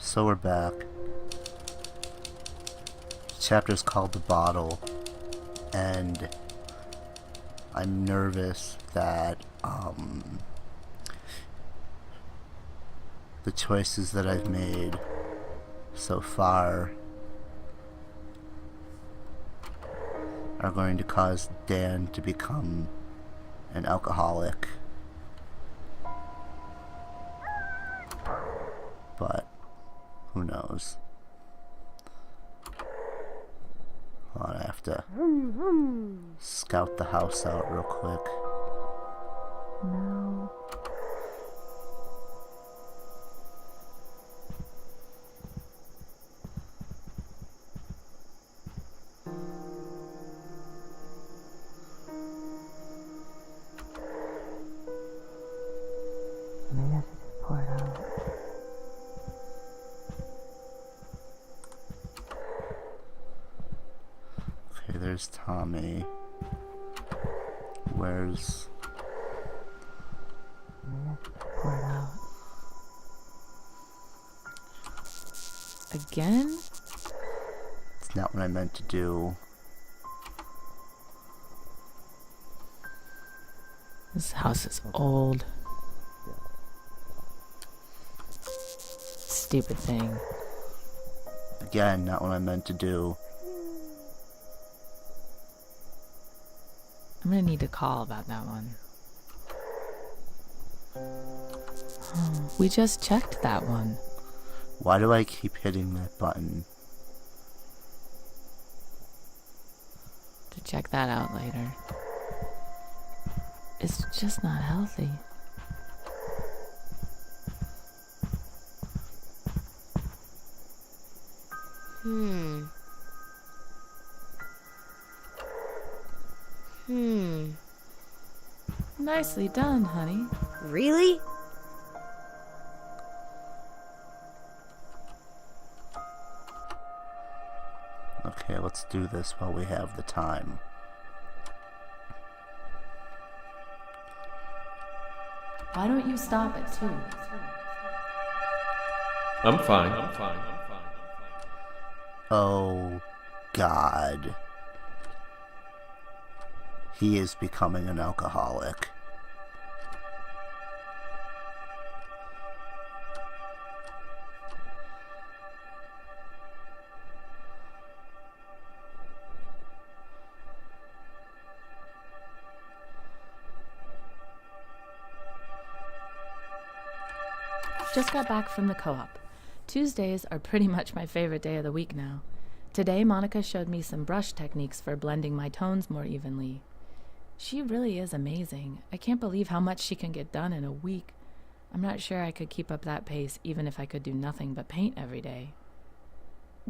So we're back. The chapter's called The Bottle, and I'm nervous that the choices that I've made so far are going to cause Dan to become an alcoholic. But who knows? Hold on, I have to scout the house out real quick. No. Maybe I should just pour it out. Okay, there's Tommy. Where's... Maybe I should just pour it out. Again? It's not what I meant to do. This house is old. Stupid thing. Again, not what I meant to do. I'm gonna need to call about that one. Oh, we just checked that one. Why do I keep hitting that button? To check that out later. It's just not healthy. Nicely done, honey. Really? Okay, let's do this while we have the time. Why don't you stop it too? I'm fine. Oh, God. He is becoming an alcoholic. Just got back from the co-op. Tuesdays are pretty much my favorite day of the week now. Today, Monica showed me some brush techniques for blending my tones more evenly. She really is amazing. I can't believe how much she can get done in a week. I'm not sure I could keep up that pace even if I could do nothing but paint every day.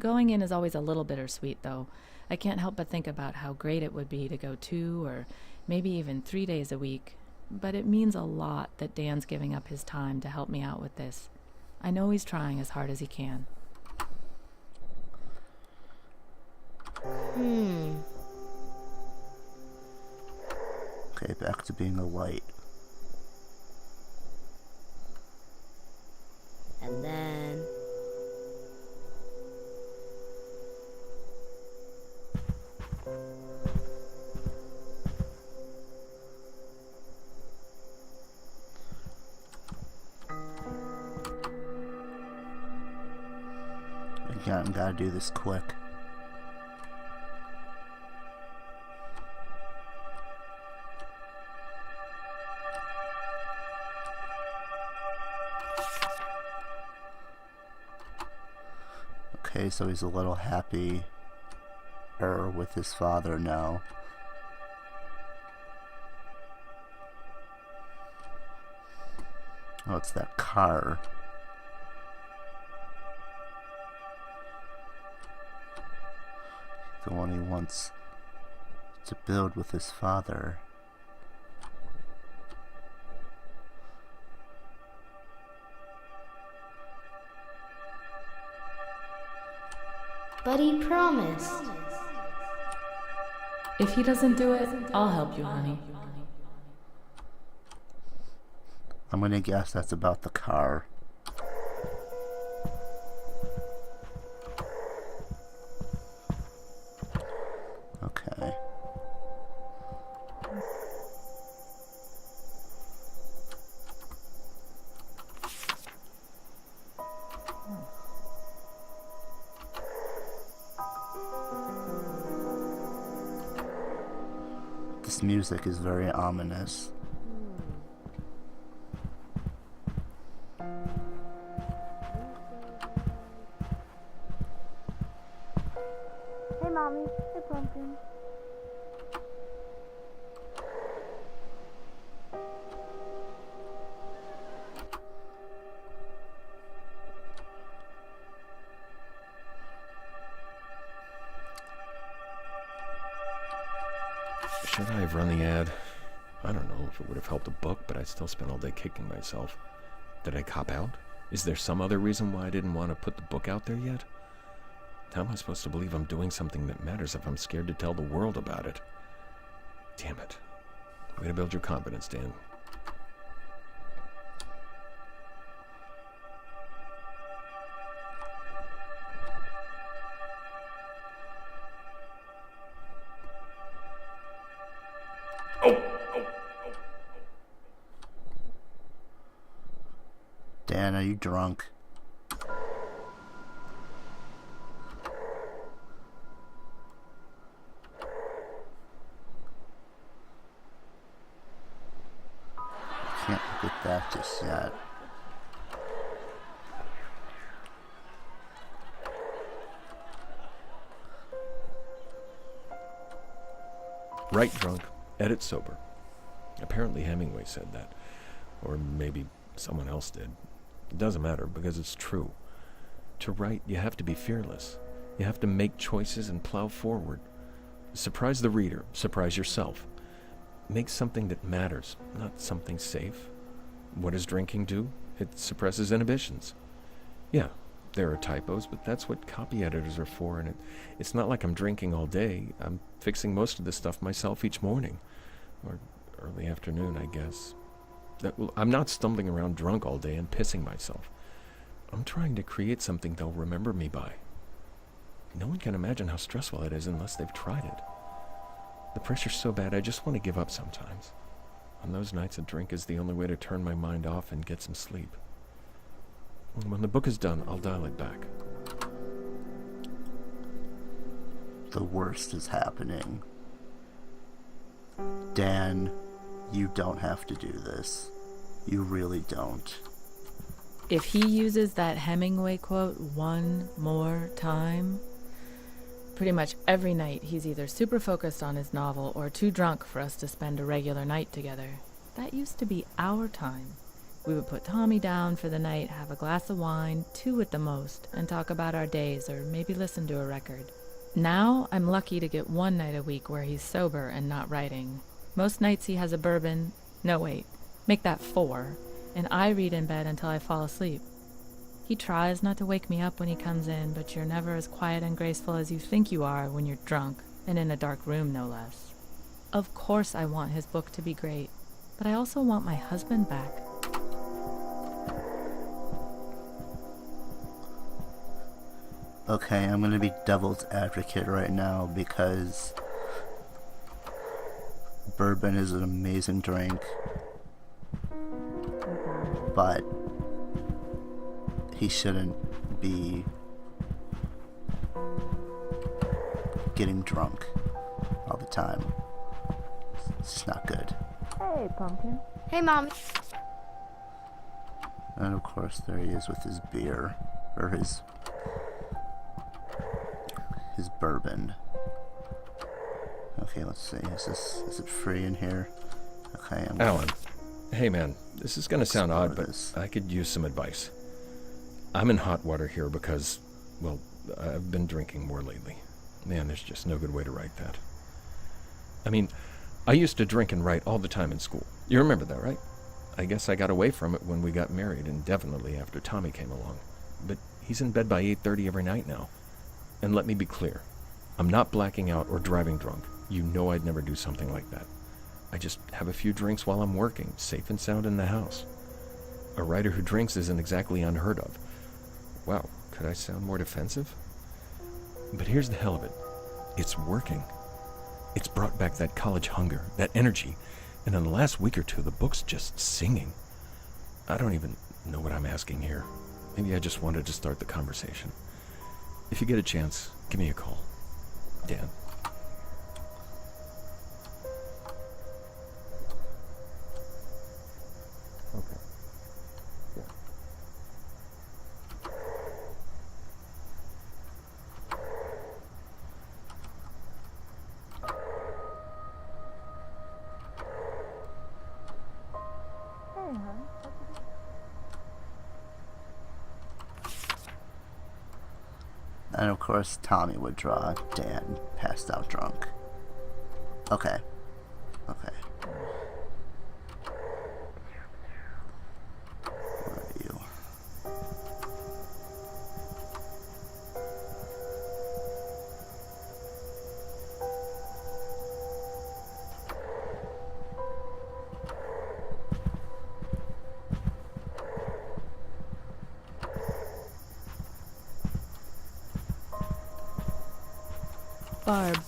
Going in is always a little bittersweet, though. I can't help but think about how great it would be to go 2 or maybe even 3 days a week. But it means a lot that Dan's giving up his time to help me out with this. I know he's trying as hard as he can. Okay, back to being a light. And then... Gotta do this quick. Okay, so he's a little happier with his father now. Oh, it's that car. The one he wants to build with his father. But he promised. If he doesn't do it, I'll help you, honey. I'm gonna guess that's about the car. This music is very ominous. Hey, Mommy. Hey, Pumpkin. Should I have run the ad? I don't know if it would have helped a book, but I'd still spend all day kicking myself. Did I cop out? Is there some other reason why I didn't want to put the book out there yet? How am I supposed to believe I'm doing something that matters if I'm scared to tell the world about it? Damn it. Way to build your confidence, Dan. Dan, are you drunk? Can't look at that just yet. Write drunk, edit sober. Apparently Hemingway said that. Or maybe someone else did. It doesn't matter because it's true. To write, you have to be fearless. You have to make choices and plow forward. Surprise the reader. Surprise yourself. Make something that matters, not something safe. What does drinking do? It suppresses inhibitions. Yeah, there are typos, but that's what copy editors are for, and it's not like I'm drinking all day. I'm fixing most of this stuff myself each morning. Or early afternoon, I guess. I'm not stumbling around drunk all day and pissing myself. I'm trying to create something they'll remember me by. No one can imagine how stressful it is unless they've tried it. The pressure's so bad I just want to give up sometimes. On those nights, a drink is the only way to turn my mind off and get some sleep. When the book is done, I'll dial it back. The worst is happening. Dan, you don't have to do this. You really don't. If he uses that Hemingway quote one more time, pretty much every night he's either super focused on his novel or too drunk for us to spend a regular night together. That used to be our time. We would put Tommy down for the night, have a glass of wine, 2 at the most, and talk about our days or maybe listen to a record. Now I'm lucky to get 1 night a week where he's sober and not writing. Most nights he has a bourbon. No, wait. Make that 4. And I read in bed until I fall asleep. He tries not to wake me up when he comes in, but you're never as quiet and graceful as you think you are when you're drunk, and in a dark room, no less. Of course I want his book to be great, but I also want my husband back. Okay, I'm gonna be devil's advocate right now because bourbon is an amazing drink, but he shouldn't be getting drunk all the time. It's just not good. Hey, Pumpkin. Hey, Mommy. And of course there he is with his beer, or his bourbon. Okay, let's see. Is it free in here? Okay, I'm Alan, hey man, this is gonna sound odd, but this. I could use some advice. I'm in hot water here because, well, I've been drinking more lately. Man, there's just no good way to write that. I mean, I used to drink and write all the time in school. You remember that, right? I guess I got away from it when we got married, and definitely after Tommy came along. But he's in bed by 8:30 every night now. And let me be clear, I'm not blacking out or driving drunk. You know I'd never do something like that. I just have a few drinks while I'm working, safe and sound in the house. A writer who drinks isn't exactly unheard of. Wow, could I sound more defensive? But here's the hell of it. It's working. It's brought back that college hunger, that energy, and in the last week or two, the book's just singing. I don't even know what I'm asking here. Maybe I just wanted to start the conversation. If you get a chance, give me a call. Dan. And of course, Tommy would draw Dan passed out drunk. Okay. Okay. Where are you? Barb,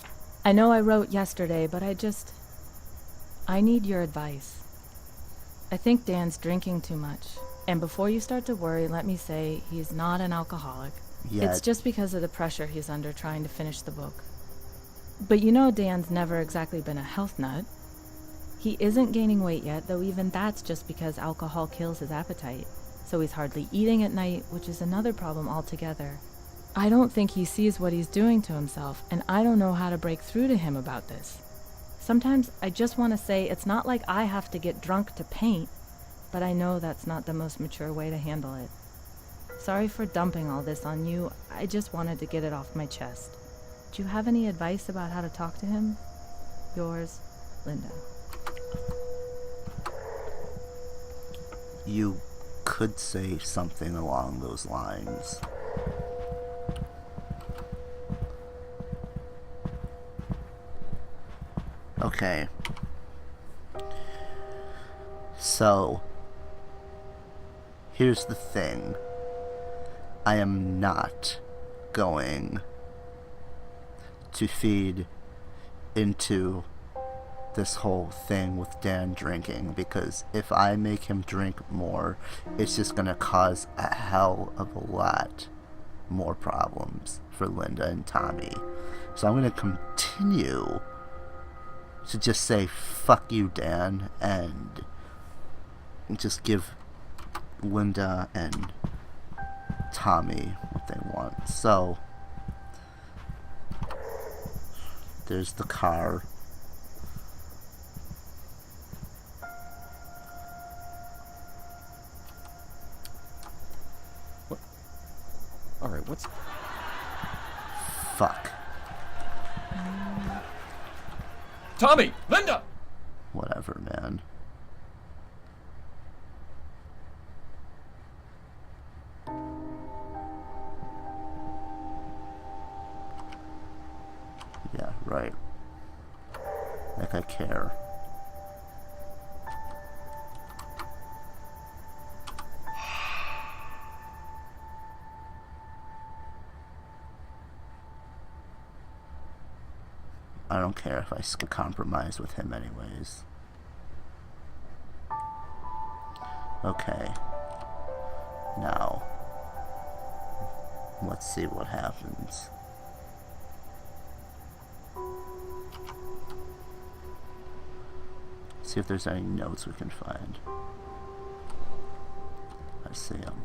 I know I wrote yesterday, but I need your advice. I think Dan's drinking too much. And before you start to worry, let me say he's not an alcoholic. Yeah. It's just because of the pressure he's under trying to finish the book. But you know Dan's never exactly been a health nut. He isn't gaining weight yet, though even that's just because alcohol kills his appetite. So he's hardly eating at night, which is another problem altogether. I don't think he sees what he's doing to himself, and I don't know how to break through to him about this. Sometimes I just want to say it's not like I have to get drunk to paint, but I know that's not the most mature way to handle it. Sorry for dumping all this on you. I just wanted to get it off my chest. Do you have any advice about how to talk to him? Yours, Linda. You could say something along those lines. Okay. So, here's the thing. I am not going to feed into this whole thing with Dan drinking, because if I make him drink more, it's just gonna cause a hell of a lot more problems for Linda and Tommy. So I'm gonna continue to just say fuck you, Dan, and just give Linda and Tommy what they want. So there's the car. What? Alright, what's... Fuck. Tommy! Linda! Whatever, man. Yeah, right. Like I care. I don't care if I compromise with him anyways. Okay. Now, let's see what happens. See if there's any notes we can find. I see them.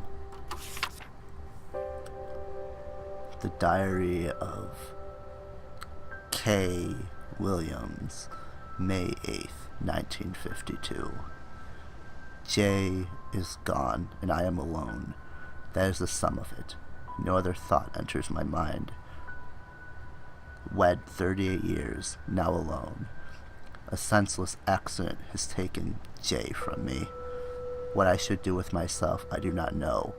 The Diary of K. Williams, May 8th, 1952. J is gone, and I am alone. That is the sum of it. No other thought enters my mind. Wed 38 years, now alone. A senseless accident has taken J from me. What I should do with myself, I do not know.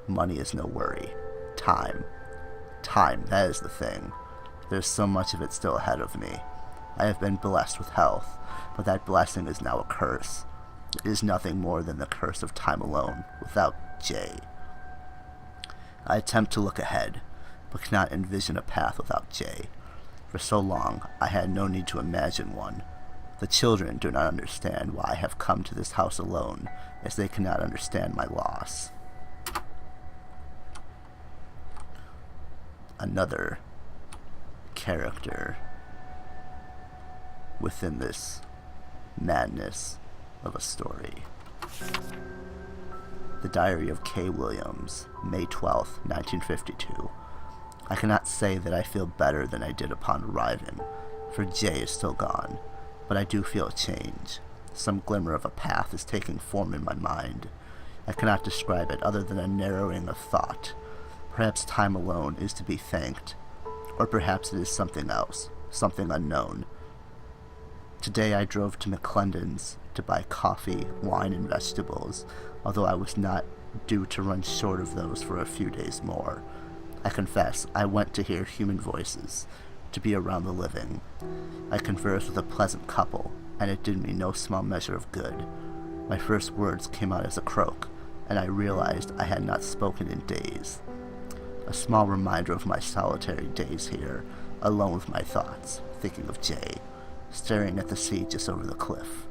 Money is no worry. Time, that is the thing. There's so much of it still ahead of me. I have been blessed with health, but that blessing is now a curse. It is nothing more than the curse of time alone, without J. I attempt to look ahead, but cannot envision a path without J. For so long, I had no need to imagine one. The children do not understand why I have come to this house alone, as they cannot understand my loss. Another character within this madness of a story. The Diary of K. Williams, May 12th, 1952. I cannot say that I feel better than I did upon arriving, for J is still gone, but I do feel a change. Some glimmer of a path is taking form in my mind. I cannot describe it other than a narrowing of thought. Perhaps time alone is to be thanked, or perhaps it is something else, something unknown. Today I drove to McClendon's to buy coffee, wine, and vegetables, although I was not due to run short of those for a few days more. I confess, I went to hear human voices, to be around the living. I conversed with a pleasant couple, and it did me no small measure of good. My first words came out as a croak, and I realized I had not spoken in days. A small reminder of my solitary days here, alone with my thoughts, thinking of Jay, staring at the sea just over the cliff,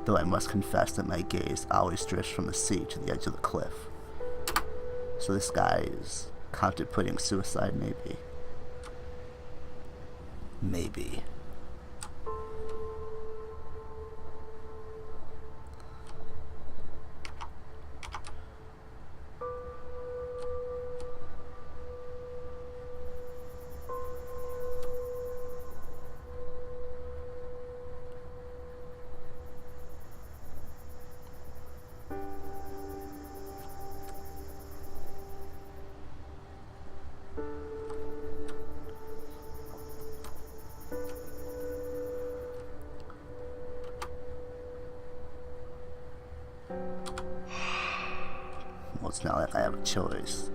though I must confess that my gaze always drifts from the sea to the edge of the cliff. So this guy is contemplating suicide, maybe. Maybe. Well, it's not like I have a choice.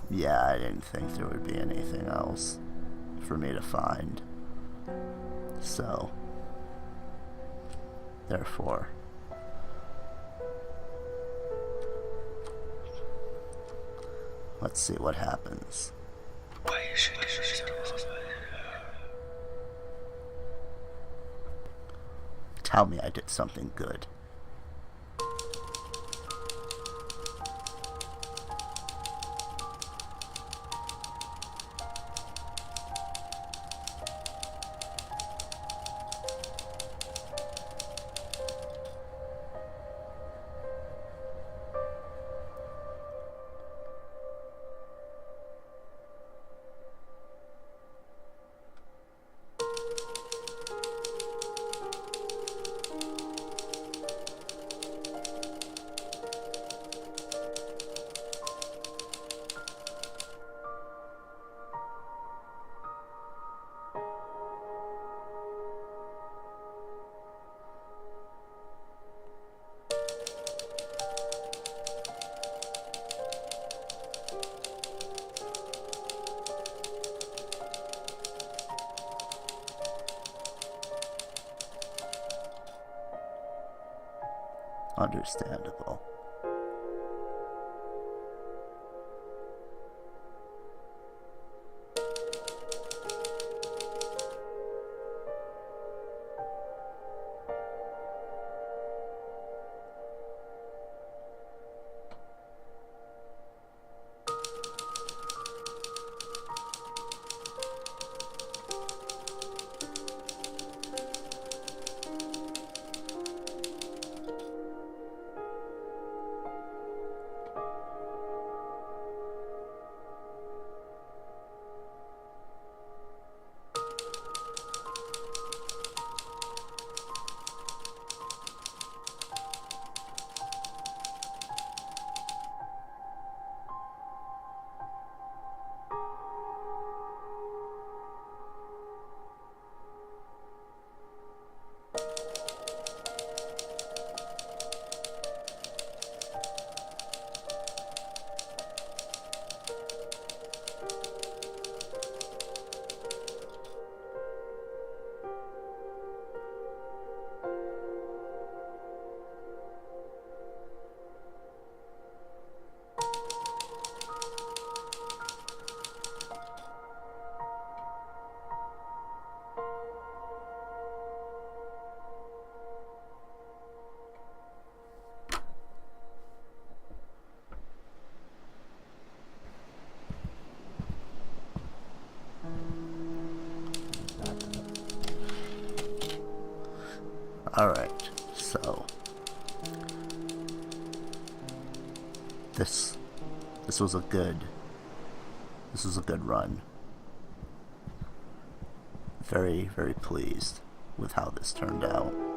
Yeah, I didn't think there would be anything else for me to find. So, therefore, let's see what happens. Tell me I did something good. Understandable. Alright, so this was a good run. Very, very pleased. with how this turned out.